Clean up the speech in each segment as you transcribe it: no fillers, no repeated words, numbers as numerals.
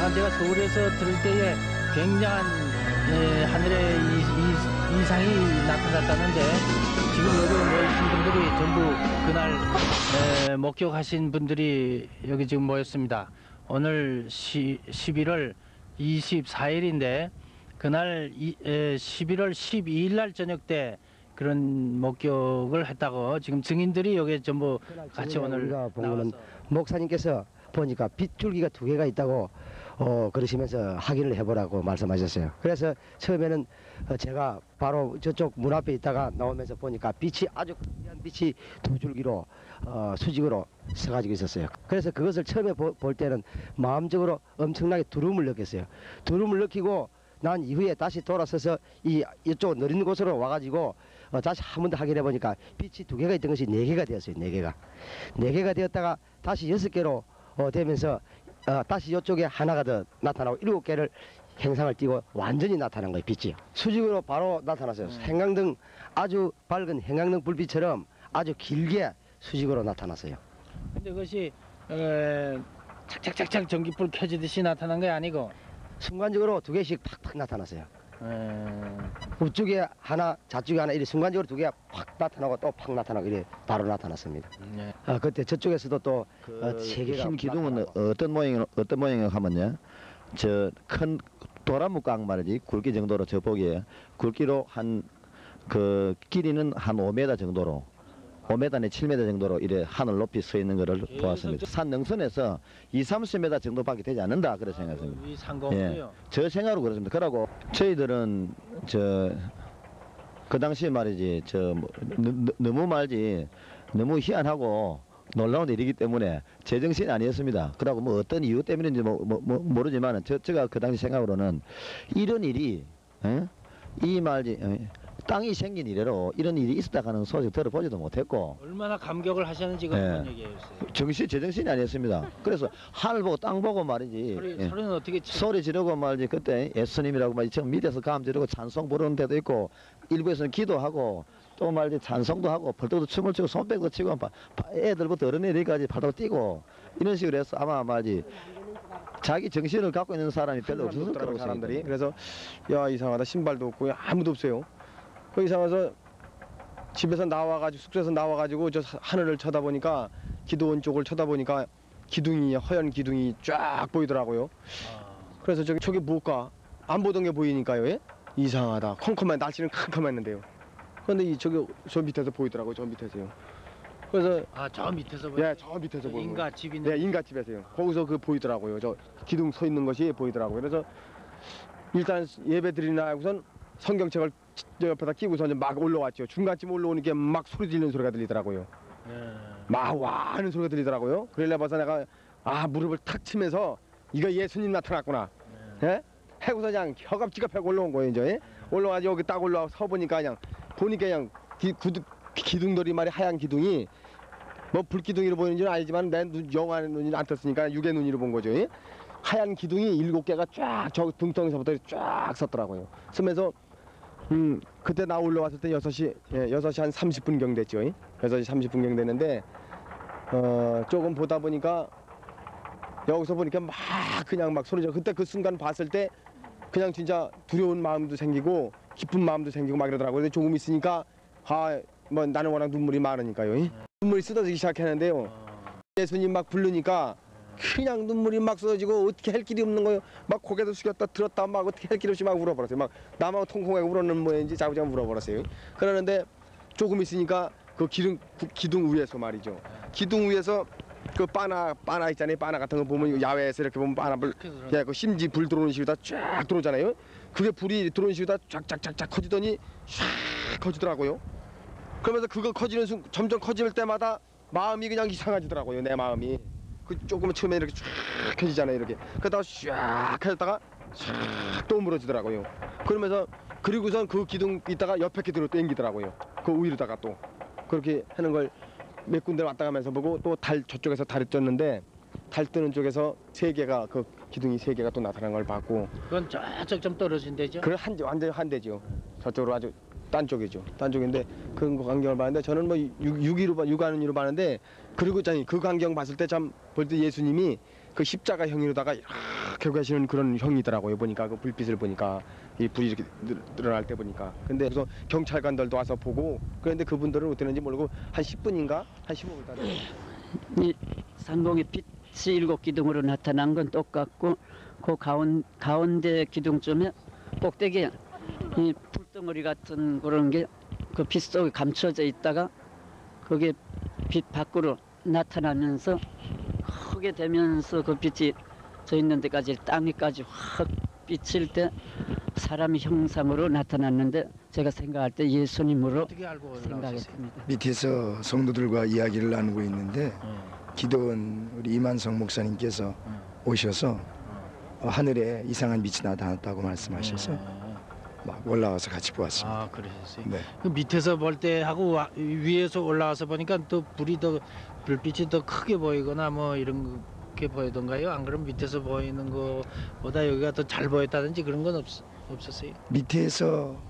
그동안 제가 서울에서 들을 때에 굉장한 하늘의 이상이 나타났다는데 지금 여기 모이신 분들이 전부 그날 목격하신 분들이 여기 지금 모였습니다. 오늘 11월 24일인데 그날 11월 12일 날 저녁 때 그런 목격을 했다고 지금 증인들이 여기 전부 같이 오늘 나와서 목사님께서 보니까 빗줄기가 2개가 있다고 그러시면서 확인을 해보라고 말씀하셨어요. 그래서 처음에는 제가 바로 저쪽 문 앞에 있다가 나오면서 보니까 빛이 아주 강한 빛이 2줄기로 수직으로 서가지고 있었어요. 그래서 그것을 처음에 볼 때는 마음적으로 엄청나게 두려움을 느꼈어요. 두려움을 느끼고 난 이후에 다시 돌아서서 이쪽 느린 곳으로 와가지고 다시 한 번 더 확인해 보니까 빛이 2개가 있던 것이 4개가 되었어요. 4개가. 4개가 되었다가 다시 6개로 되면서 다시 이쪽에 하나가 더 나타나고 7개를 행상을 띠고 완전히 나타난 거예요. 빛이 수직으로 바로 나타났어요. 형광등 아주 밝은 형광등 불빛처럼 아주 길게 수직으로 나타났어요. 근데 그것이 착착착착 전기불 켜지듯이 나타난 게 아니고 순간적으로 2개씩 팍팍 나타났어요. 우쪽에 하나 좌쪽에 하나 이렇게 순간적으로 2개가 팍 나타나고 또 팍 나타나고 이렇게 바로 나타났습니다. 그때 저쪽에서도 또 세 개가 흰 기둥은 나타나고. 어떤 모양이라고 하면요, 저 큰 도라무깡 말이지, 굵기 정도로 저 보기에 굵기로 한 그 길이는 한 5m 정도로 5m 내 7m 정도로 이래 하늘 높이 서 있는 것을 보았습니다. 산 능선에서 30m 정도밖에 되지 않는다 그런 생각했습니다. 이 상공이요. 저 생각으로 그렇습니다. 그러고 저희들은 그 당시에 말이지 너무 말지 너무 희한하고 놀라운 일이기 때문에 제정신이 아니었습니다. 그러고 뭐 어떤 이유 때문인지 모르지만 제가 그 당시 생각으로는 이런 일이 이 말지 땅이 생긴 이래로 이런 일이 있었다가는 소식 들어보지도 못했고 얼마나 감격을 하셨는지 그런 얘기였어요. 제정신이 아니었습니다. 그래서 하늘 보고 땅 보고 말이지 소리는 어떻게 소리 지르고 말이지 그때 예수님이라고 말이지 저 밑에서 감 지르고 찬송 부르는 데도 있고 일부에서는 기도하고 또 말이지 찬송도 하고 벌떡도 춤을 추고 손뼉도 치고 애들부터 어른애들까지 발도 뛰고 이런 식으로 해서 아마 말이지 자기 정신을 갖고 있는 사람이 별로 없었을 거라고 사람들이. 그래서 야 이상하다, 신발도 없고 아무도 없어요. 그 이상해서 집에서 나와가지고 숙소에서 나와가지고 저 하늘을 쳐다보니까 기도원 쪽을 쳐다보니까 기둥이 허연 기둥이 쫙 보이더라고요. 그래서 저게 뭘까? 안 보던 게 보이니까요. 예? 이상하다. 컴컴한 날씨는 캄캄했는데요. 그런데 저 밑에서 보이더라고요. 저 밑에서요. 그래서 저 밑에서 예, 저 밑에서 보이는 인가 집 있는. 네, 인가 집에서요. 거기서 보이더라고요. 저 기둥 서 있는 것이 보이더라고요. 그래서 일단 예배 드리나 하고선 성경책을 저 옆에다 끼고서 막 올라왔죠. 중간쯤 올라오니까 막 소리 지르는 소리가 들리더라고요. 막 와 하는 소리가 들리더라고요. 그러려 봐서 내가 무릎을 탁 치면서 이거 예수님 나타났구나. 예? 해고서 그냥 혀갑지가 펴고 올라온 거예요. 이제 올라와서 여기 딱 올라와 서 보니까 그냥 기둥돌이 말이 하얀 기둥이 뭐 불기둥이로 보이는지는 아니지만 내 영화의 눈이 안 떴으니까 육의 눈으로 본 거죠. 예? 하얀 기둥이 7개가 쫙 저 등덩이서부터 쫙 섰더라고요. 쓰면서 그때 나 올라왔을 때 6시 한 30분경 됐죠. 6시 30분경 됐는데 조금 보다 보니까 여기서 보니까 그냥 막 소리져. 그때 그 순간 봤을 때 그냥 진짜 두려운 마음도 생기고 기쁜 마음도 생기고 막 이러더라고요. 근데 조금 있으니까 뭐 나는 워낙 눈물이 많으니까요. 눈물이 쏟아지기 시작했는데요. 예수님 막 부르니까 그냥 눈물이 막 쏟아지고 어떻게 할 길이 없는 거예요. 막 고개도 숙였다 들었다 막 어떻게 할 길 없이 막 울어버렸어요. 막 나만 통콩하게 울었는 모양인지 자꾸자꾸 울어버렸어요. 그러는데 조금 있으니까 그 기둥 위에서 말이죠. 기둥 위에서 그 바나 있잖아요. 바나 같은 거 보면 야외에서 이렇게 보면 바나불, 그 심지 불 들어오는 식으로 쫙 들어오잖아요. 그게 불이 들어오는 식으로 쫙쫙쫙쫙 커지더니 샥 커지더라고요. 그러면서 그거 커지는 점점 커질 때마다 마음이 그냥 이상해지더라고요. 내 마음이. 그 조금 처음에 이렇게 쫙 켜지잖아요. 이렇게 그러다가 쫙 켜졌다가 쫙 또 무너지더라고요. 그러면서 그리고선 그 기둥 있다가 옆에 기둥으로 땡기더라고요. 그 위로다가 또 그렇게 하는 걸 몇 군데 왔다 가면서 보고 또 저쪽에서 달이 떴는데 달 뜨는 쪽에서 3개가 그 기둥이 3개가 또 나타난 걸 봤고. 그건 저쪽 좀 떨어진 데죠? 그건 완전 한 대죠. 저쪽으로 아주 딴 쪽이죠. 딴 쪽인데 그런 광경을 봤는데 저는 뭐 육안으로 봤는데 그리고 그 광경 봤을 때 참 볼 때 예수님이 그 십자가 형이로다가 이렇게 하고 계시는 그런 형이더라고요. 보니까 그 불빛을 보니까 이 불이 이렇게 늘어날 때 보니까. 근데 그래서 경찰관들도 와서 보고 그런데 그분들은 어땠는지 모르고 한 10분인가 한 15분 동안 이 상공의 빛이 일곱 기둥으로 나타난 건 똑같고 그 가운데 기둥쯤에 꼭대기에 이 불덩어리 같은 그런 게 그 빛 속에 감춰져 있다가 그게 빛 밖으로 나타나면서 크게 되면서 그 빛이 저 있는 데까지 땅에까지 확 비칠 때 사람의 형상으로 나타났는데 제가 생각할 때 예수님으로 어떻게 알고 올라오셨어요? 생각했습니다. 밑에서 성도들과 이야기를 나누고 있는데 기도원 우리 이만성 목사님께서 오셔서 하늘에 이상한 빛이 나타났다고 말씀하셔서 막 올라와서 같이 보았습니다. 아, 그러셨어요. 네. 그 밑에서 볼 때 하고 위에서 올라와서 보니까 또 불빛이 더 크게 보이거나 뭐 이런 게 보이던가요? 안 그러면 밑에서 보이는 거보다 여기가 더 잘 보였다든지 그런 건 없었어요? 밑에서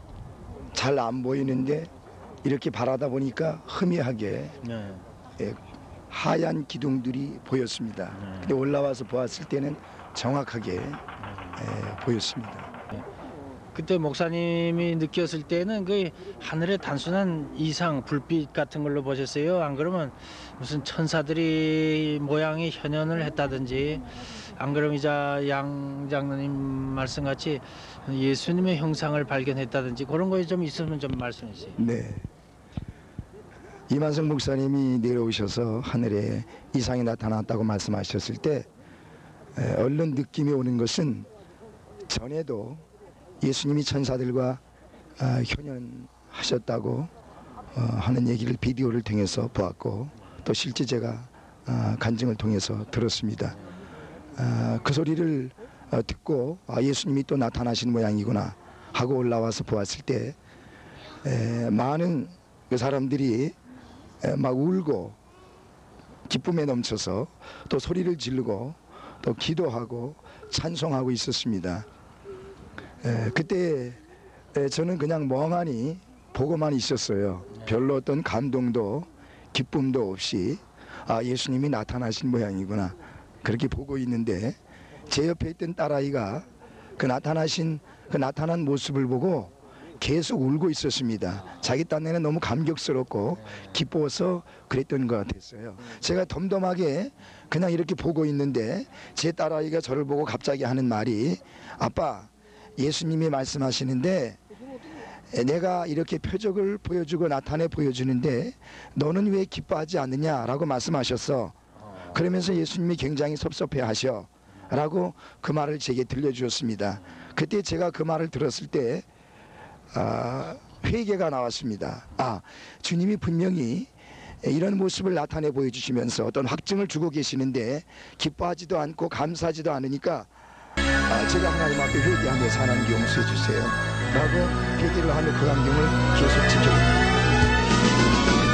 잘 안 보이는데 이렇게 바라다 보니까 희미하게 네. 하얀 기둥들이 보였습니다. 근데 올라와서 보았을 때는 정확하게 보였습니다. 그때 목사님이 느꼈을 때는 그 하늘에 단순한 이상, 불빛 같은 걸로 보셨어요? 안 그러면 무슨 천사들이 모양이 현현을 했다든지, 안 그러면 이제 양 장로님 말씀같이 예수님의 형상을 발견했다든지 그런 거에 좀 있으면 좀 말씀해 주세요. 네. 이만성 목사님이 내려오셔서 하늘에 이상이 나타났다고 말씀하셨을 때 얼른 느낌이 오는 것은 전에도 예수님이 천사들과 현현하셨다고 하는 얘기를 비디오를 통해서 보았고 또 실제 제가 간증을 통해서 들었습니다. 그 소리를 듣고 예수님이 또 나타나신 모양이구나 하고 올라와서 보았을 때 많은 그 사람들이 막 울고 기쁨에 넘쳐서 또 소리를 지르고 또 기도하고 찬송하고 있었습니다. 그때 저는 그냥 멍하니 보고만 있었어요. 별로 어떤 감동도 기쁨도 없이 예수님이 나타나신 모양이구나 그렇게 보고 있는데 제 옆에 있던 딸아이가 그 나타난 모습을 보고 계속 울고 있었습니다. 자기 딴에는 너무 감격스럽고 기뻐서 그랬던 것 같았어요. 제가 덤덤하게 그냥 이렇게 보고 있는데 제 딸아이가 저를 보고 갑자기 하는 말이 아빠 예수님이 말씀하시는데 내가 이렇게 표적을 보여주고 나타내 보여주는데 너는 왜 기뻐하지 않느냐라고 말씀하셨어. 그러면서 예수님이 굉장히 섭섭해 하셔 라고 그 말을 제게 들려주었습니다. 그때 제가 그 말을 들었을 때 회개가 나왔습니다. 주님이 분명히 이런 모습을 나타내 보여주시면서 어떤 확증을 주고 계시는데 기뻐하지도 않고 감사하지도 않으니까 제가 하나님 앞에 회개하면서 하나님 용서해 주세요 라고 회개를 하며 그 환경을 계속 지켜봅니다.